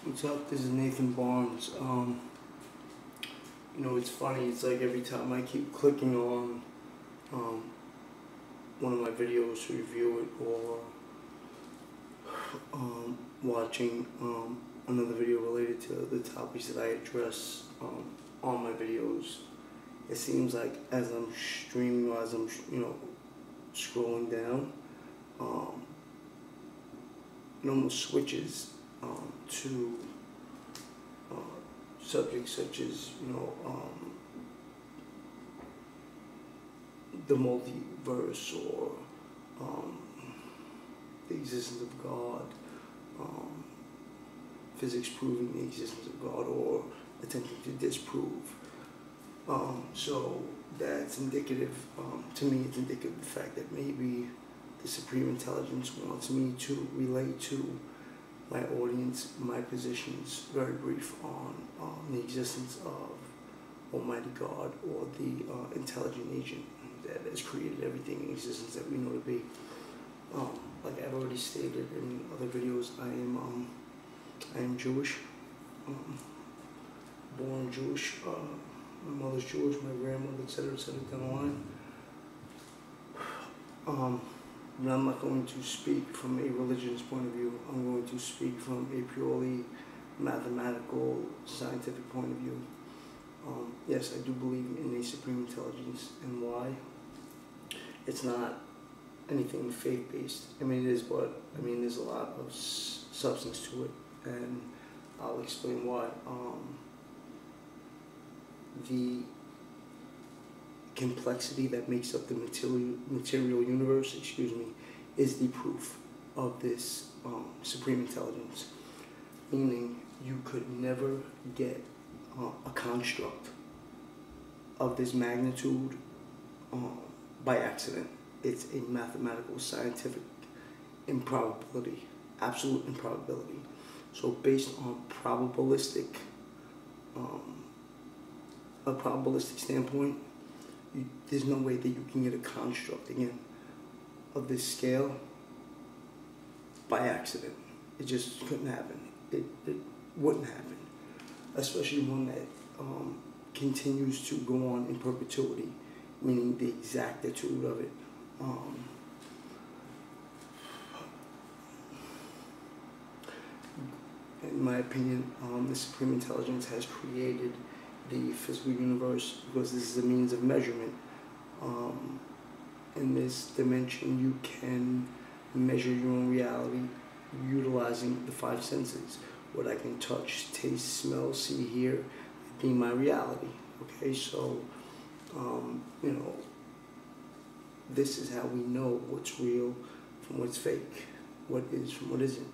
What's up? This is Nathan Barnes. It's funny. It's like every time I keep clicking on one of my videos to review it, or watching another video related to the topics that I address on my videos, it seems like as I'm streaming or as I'm scrolling down, it almost switches to subjects such as the multiverse, or the existence of God, physics proving the existence of God, or attempting to disprove. So that's indicative, to me, it's indicative of the fact that maybe the Supreme Intelligence wants me to relate to my audience my positions, very brief, on the existence of Almighty God, or the intelligent agent that has created everything in existence that we know to be. Like I've already stated in other videos, I am Jewish, born Jewish. My mother's Jewish, my grandmother, etc., down the line. But I'm not going to speak from a religious point of view. I'm going to speak from a purely mathematical, scientific point of view. Yes, I do believe in a supreme intelligence, and why? It's not anything faith-based. I mean, it is, but there's a lot of substance to it, and I'll explain why. The complexity that makes up the material universe, is the proof of this supreme intelligence. Meaning, you could never get a construct of this magnitude by accident. It's a mathematical, scientific improbability, absolute improbability. So based on a probabilistic standpoint, there's no way that you can get a construct, again, of this scale by accident. It just couldn't happen. It wouldn't happen, especially one that continues to go on in perpetuity, meaning the exactitude of it. In my opinion, the Supreme Intelligence has created the physical universe because this is a means of measurement. In this dimension, you can measure your own reality utilizing the five senses. What I can touch, taste, smell, see, hear, being my reality. Okay, so this is how we know what's real from what's fake, what is from what isn't.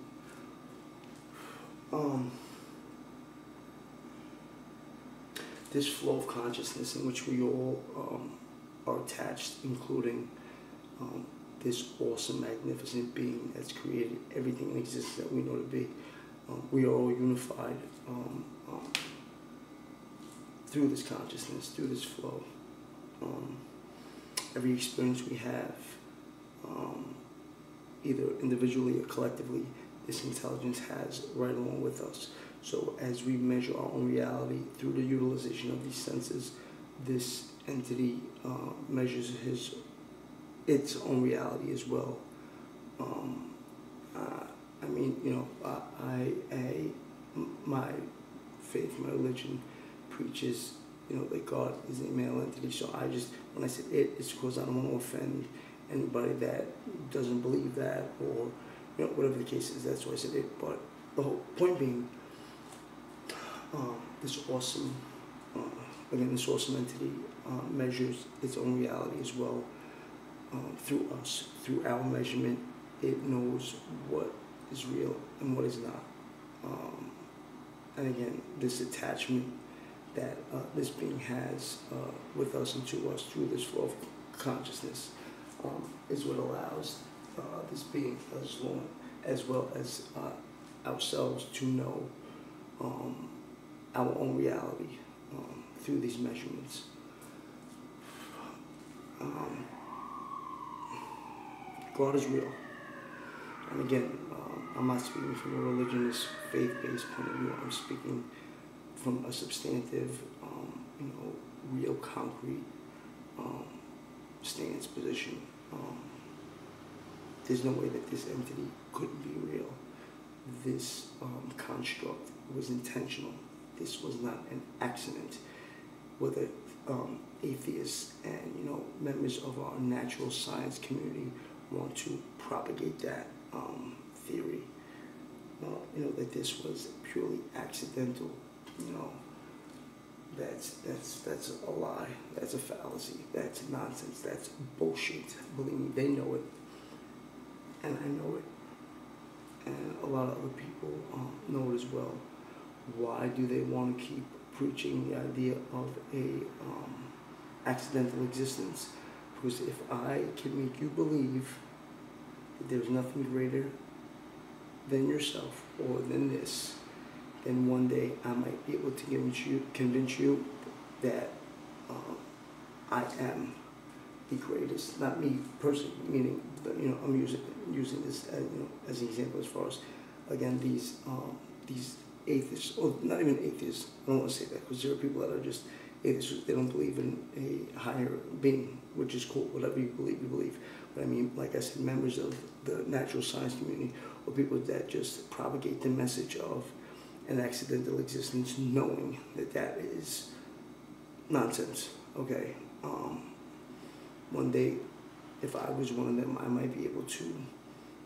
This flow of consciousness in which we all are attached, including this awesome, magnificent being that's created everything in existence that we know to be. We are all unified through this consciousness, through this flow. Every experience we have, either individually or collectively, this intelligence has right along with us. So as we measure our own reality through the utilization of these senses, this entity measures its own reality as well. My faith, my religion preaches, that God is a male entity. So when I said it's because I don't want to offend anybody that doesn't believe that, or whatever the case is. That's why I said it. But the whole point being, this awesome entity measures its own reality as well through us, through our measurement. It knows what is real and what is not. And again, this attachment that this being has with us and to us through this flow of consciousness is what allows this being, as well as ourselves, to know our own reality through these measurements. God is real. And again, I'm not speaking from a religious, faith-based point of view. I'm speaking from a substantive, real concrete stance position. There's no way that this entity couldn't be real. This construct was intentional. This was not an accident. Whether atheists and members of our natural science community want to propagate that theory, that this was purely accidental, that's a lie. That's a fallacy. That's nonsense. That's bullshit. Believe me, they know it, and I know it, and a lot of other people know it as well. Why do they want to keep preaching the idea of a accidental existence? Because if I can make you believe that there's nothing greater than yourself or than this, then one day I might be able to convince you that I am the greatest. Not me personally, meaning I'm using this as an example as far as, again, these atheists, or not even atheists. I don't want to say that, because there are people that are just atheists. They don't believe in a higher being, which is cool. Whatever you believe, you believe. But I mean, like I said, members of the natural science community, or people that just propagate the message of an accidental existence, knowing that that is nonsense. Okay. One day, if I was one of them, I might be able to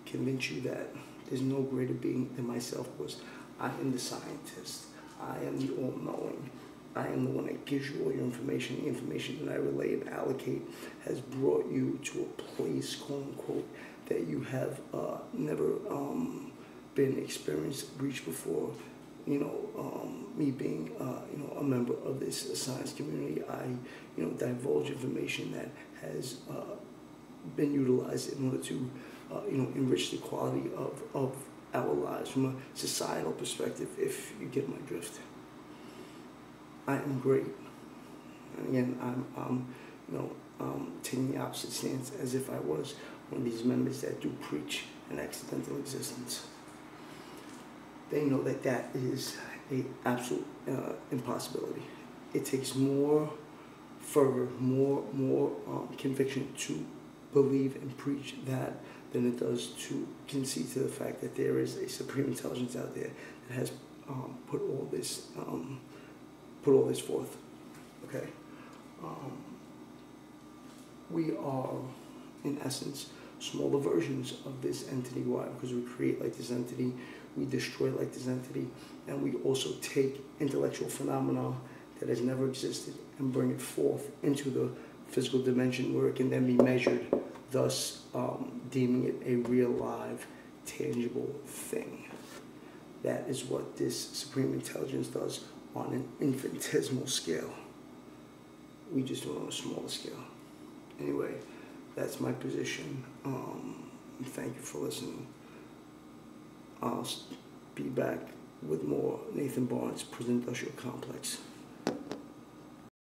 convince you that there's no greater being than myself, because I am the scientist. I am the all-knowing. I am the one that gives you all your information. The information that I relay and allocate has brought you to a place, quote unquote, that you have never been experienced, reached before. Me being a member of this science community, I divulge information that has been utilized in order to enrich the quality of our lives from a societal perspective, if you get my drift. I am great. And again, I'm taking the opposite stance, as if I was one of these members that do preach an accidental existence. They know that that is an absolute impossibility. It takes more fervor, more conviction to believe and preach that than it does to concede to the fact that there is a supreme intelligence out there that has put all this forth. Okay, we are, in essence, smaller versions of this entity. Why? Because we create like this entity, we destroy like this entity, and we also take intellectual phenomena that has never existed and bring it forth into the physical dimension where it can then be measured, thus deeming it a real, live, tangible thing. That is what this supreme intelligence does on an infinitesimal scale. We just do it on a smaller scale. Anyway, that's my position. Thank you for listening. I'll be back with more Nathan Barnes, Prison Industrial Complex.